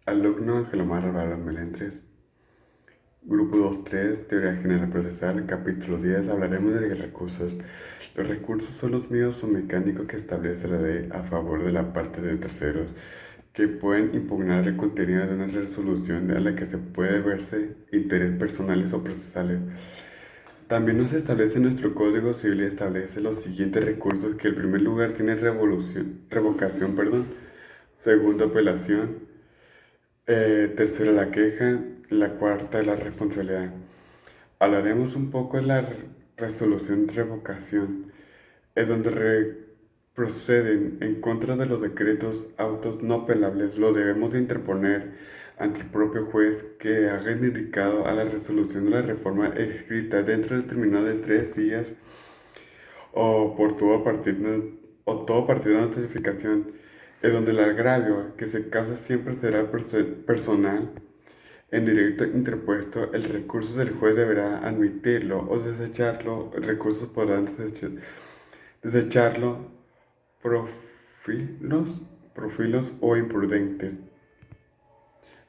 Alumno Ángel Omar Álvaro Meléndez, Grupo 2.3, Teoría General Procesal, Capítulo 10, hablaremos de recursos. Los recursos son los medios o mecánicos que establece la ley a favor de la parte de terceros, que pueden impugnar el contenido de una resolución a la que se puede verse interés personales o procesales. También nos establece nuestro Código Civil y establece los siguientes recursos, que en primer lugar tiene revocación, segundo apelación, tercera la queja, la cuarta la responsabilidad. Hablaremos un poco de la resolución de revocación, es donde proceden en contra de los decretos autos no apelables, lo debemos de interponer ante el propio juez que haga indicado a la resolución de la reforma escrita dentro del término de 3 días o por todo partido de notificación, en donde el agravio que se causa siempre será personal. En directo interpuesto, el recurso del juez deberá admitirlo o desecharlo. Recursos podrán desecharlo profilos o imprudentes.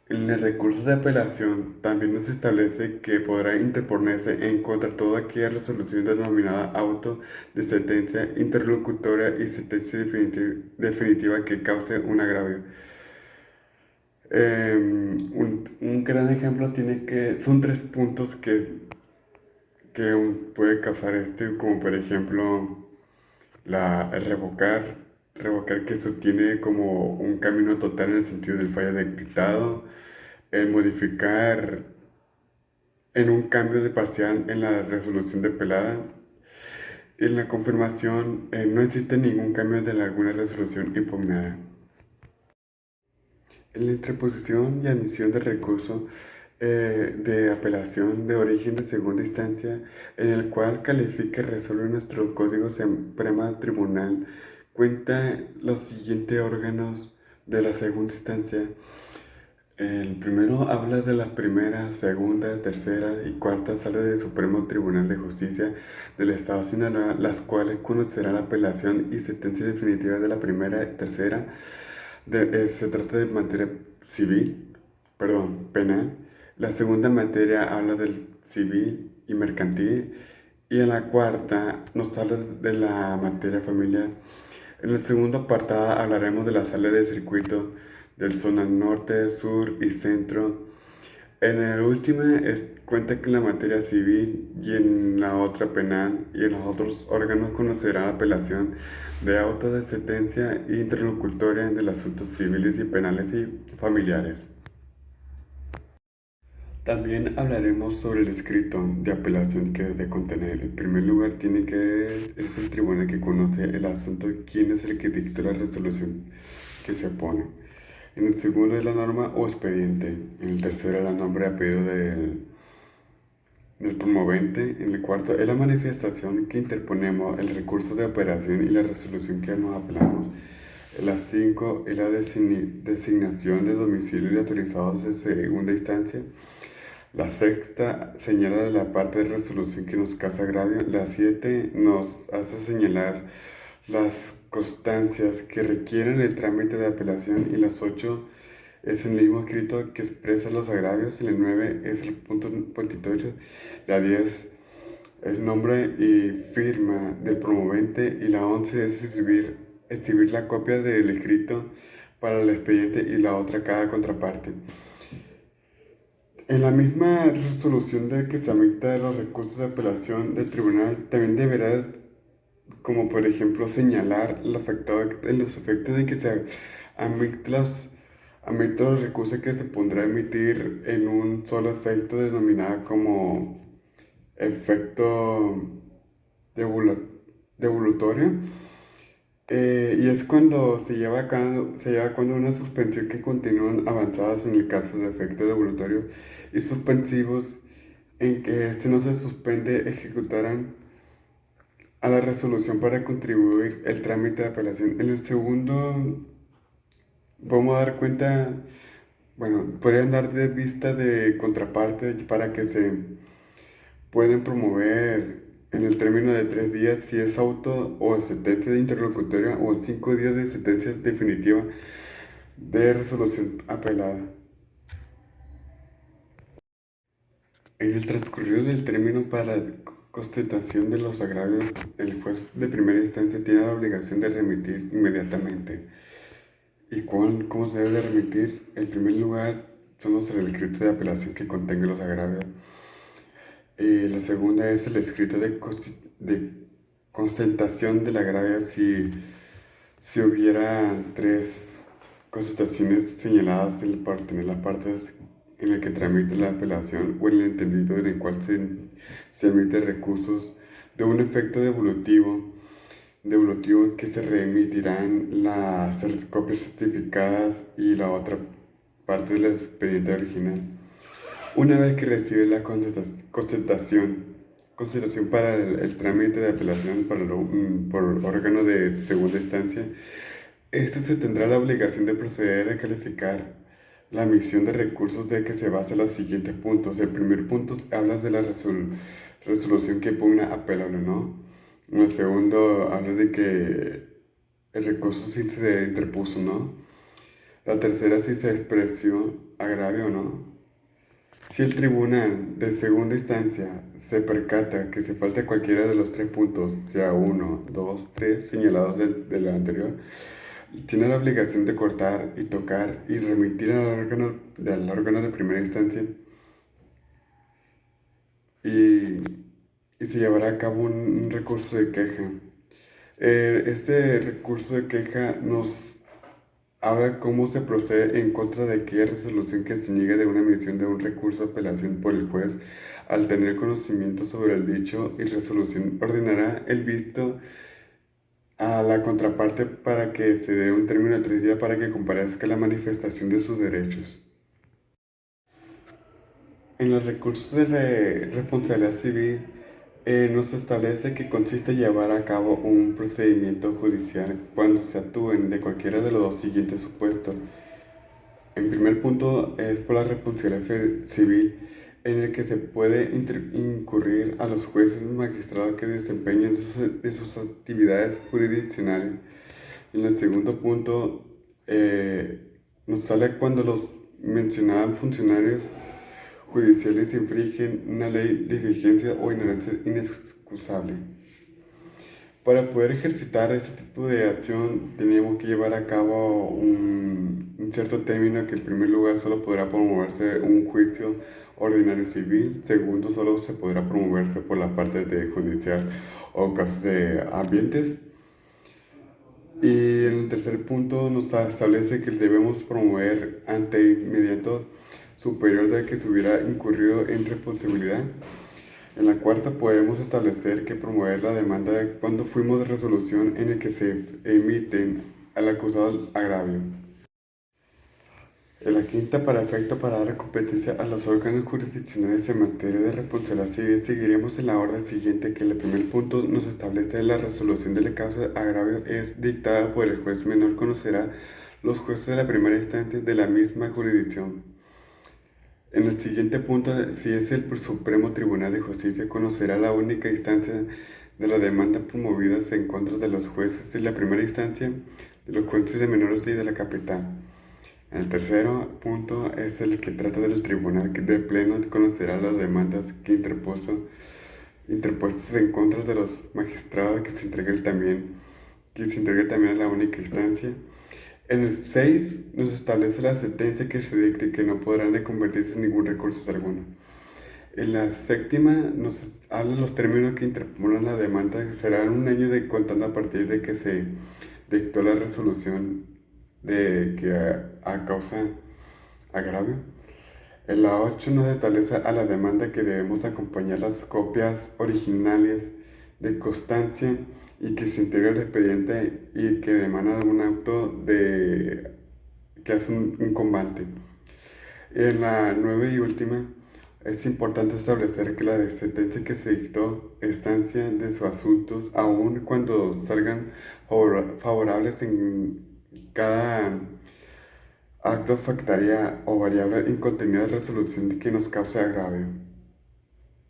En el recurso de apelación también nos establece que podrá interponerse en contra de toda aquella resolución denominada auto de sentencia interlocutoria y sentencia definitiva que cause un agravio. Un gran ejemplo son 3 puntos que puede causar como por ejemplo el revocar que eso tiene como un camino total en el sentido del fallo de dictado, el modificar en un cambio de parcial en la resolución de pelada. En la confirmación no existe ningún cambio de alguna resolución impugnada. En la interposición y admisión de recurso de apelación de origen de segunda instancia, en el cual califica y resuelve nuestro Código Supremo Tribunal, cuenta los siguientes órganos de la segunda instancia. El primero habla de la primera, segunda, tercera y cuarta sala del Supremo Tribunal de Justicia del Estado de Sinaloa, las cuales conocerán la apelación y sentencia definitiva de la primera y tercera. Se trata de materia penal. La segunda materia habla del civil y mercantil. Y en la cuarta nos habla de la materia familiar. En el segundo apartado hablaremos de la sala de circuito del zona norte, sur y centro. En el último cuenta con la materia civil y en la otra penal, y en los otros órganos conocerá la apelación de autos de sentencia e interlocutoria de los asuntos civiles y penales y familiares. También hablaremos sobre el escrito de apelación que debe contener. En primer lugar, es el tribunal que conoce el asunto, quién es el que dicta la resolución que se opone. En el segundo es la norma o expediente. En el tercero es el nombre y apellido del promovente. En el cuarto es la manifestación que interponemos, el recurso de operación y la resolución que nos apelamos. En las 5 es la designación de domicilio y autorizados de segunda instancia. La sexta señala la parte de resolución que nos causa agravio. La 7 nos hace señalar las constancias que requieren el trámite de apelación, y las 8 es el mismo escrito que expresa los agravios, y la 9 es el punto petitorio, la 10 es nombre y firma del promovente, y la 11 es escribir la copia del escrito para el expediente y la otra cada contraparte. En la misma resolución de que se admita los recursos de apelación del tribunal, también deberás, como por ejemplo, señalar los efectos de que se admite los recursos que se pondrá a emitir en un solo efecto, denominado como efecto devolutorio. Y es cuando se lleva a cabo una suspensión que continúan avanzadas en el caso de efectos devolutorios y suspensivos, en que si no se suspende ejecutarán a la resolución para contribuir el trámite de apelación. En el segundo vamos a dar cuenta, podrían dar de vista de contraparte para que se pueden promover en el término de 3 días si es auto o sentencia de interlocutoria, o 5 días de sentencia definitiva de resolución apelada. En el transcurrir del término para la constatación de los agravios, el juez de primera instancia tiene la obligación de remitir inmediatamente. ¿Y cómo se debe de remitir? En primer lugar, son los el escrito de apelación que contenga los agravios. La segunda es el escrito de constatación del agravio si hubiera tres constataciones señaladas por tener las partes en el que tramite la apelación o en el entendido en el cual se emite recursos de un efecto devolutivo que se reemitirán las copias certificadas y la otra parte del expediente original. Una vez que recibe la constatación para el trámite de apelación por órgano de segunda instancia, este se tendrá la obligación de proceder a calificar la emisión de recursos de que se basa en los siguientes puntos. El primer punto habla de la resolución que pugna apelable, ¿no? El segundo habla de que el recurso sí se interpuso, ¿no? La tercera si se expresó agravio o no. Si el tribunal de segunda instancia se percata que se falta cualquiera de los tres puntos, sea 1, 2, 3 señalados de lo anterior, tiene la obligación de cortar y tocar y remitir al órgano de primera instancia y se llevará a cabo un recurso de queja. Este recurso de queja nos habla cómo se procede en contra de aquella resolución que se niegue de una emisión de un recurso de apelación por el juez. Al tener conocimiento sobre el dicho y resolución, ordenará el visto a la contraparte para que se dé un término de 3 días para que comparezca la manifestación de sus derechos. En los recursos de responsabilidad civil nos establece que consiste en llevar a cabo un procedimiento judicial cuando se actúen de cualquiera de los dos siguientes supuestos. En primer punto es por la responsabilidad civil, en el que se puede incurrir a los jueces y magistrados que desempeñan de sus actividades jurisdiccionales. En el segundo punto nos sale cuando los mencionados funcionarios judiciales infringen una ley de vigencia o ignorancia inexcusable. Para poder ejercitar este tipo de acción teníamos que llevar a cabo un cierto término que en primer lugar solo podrá promoverse un juicio ordinario civil, segundo solo se podrá promoverse por la parte de judicial o casos de ambientes. Y en el tercer punto nos establece que debemos promover ante inmediato superior de que se hubiera incurrido en responsabilidad. En la cuarta podemos establecer que promover la demanda cuando fuimos de resolución en el que se emiten al acusado agravio. En la quinta, para efecto para dar competencia a los órganos jurisdiccionales en materia de responsabilidad civil, seguiremos en la orden siguiente, que el primer punto nos establece la resolución de la causa de agravio es dictada por el juez menor, conocerá los jueces de la primera instancia de la misma jurisdicción. En el siguiente punto, si es el Supremo Tribunal de Justicia, conocerá la única instancia de la demanda promovida en contra de los jueces de la primera instancia, de los jueces de menores y de la capital. El tercero punto es el que trata del tribunal de pleno, conocerá las demandas que interpuestas en contra de los magistrados que se integren también a la única instancia. En el 6 nos establece la sentencia que se dicte que no podrán de convertirse en ningún recurso alguno. En la séptima nos habla los términos que interponen la demanda, que serán 1 año contando a partir de que se dictó la resolución de que a causa agravio. En la 8 nos establece a la demanda que debemos acompañar las copias originales de constancia y que se integra el expediente y que emana de un auto que hace un combate. En la 9 y última, es importante establecer que la sentencia que se dictó estancia de sus asuntos, aun cuando salgan favorables en cada acto factaria o variable en contenido de resolución que nos cause agravio.